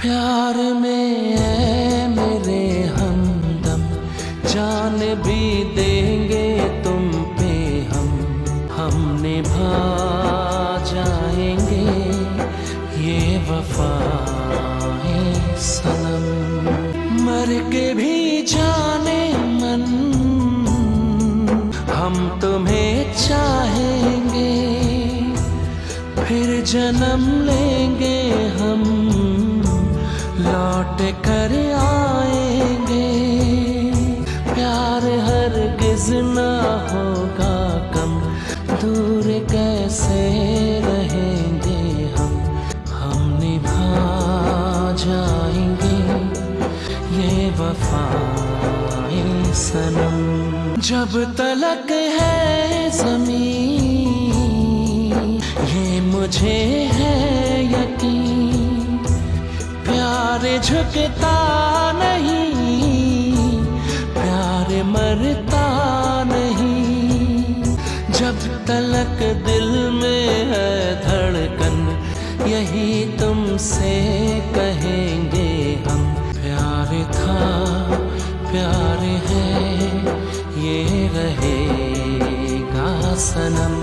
प्यार में है मेरे हमदम, जान भी देंगे तुम पे हम निभा जाएंगे ये वफाएं सनम। मर के भी जाने मन हम तुम्हें चाहेंगे, फिर जन्म लेंगे हम लौट कर आएंगे। प्यार हरगिज़ ना होगा कम, दूर कैसे रहेंगे हम निभा जाएंगे ये वफाएं सनम। जब तलक है ज़मीं ये मुझे है यकीन, प्यार झुकता नहीं, प्यार मरता नहीं। जब तलक दिल में है धड़कन यही तुमसे कहेंगे हम। प्यार था प्यार है ये रहेगा सनम।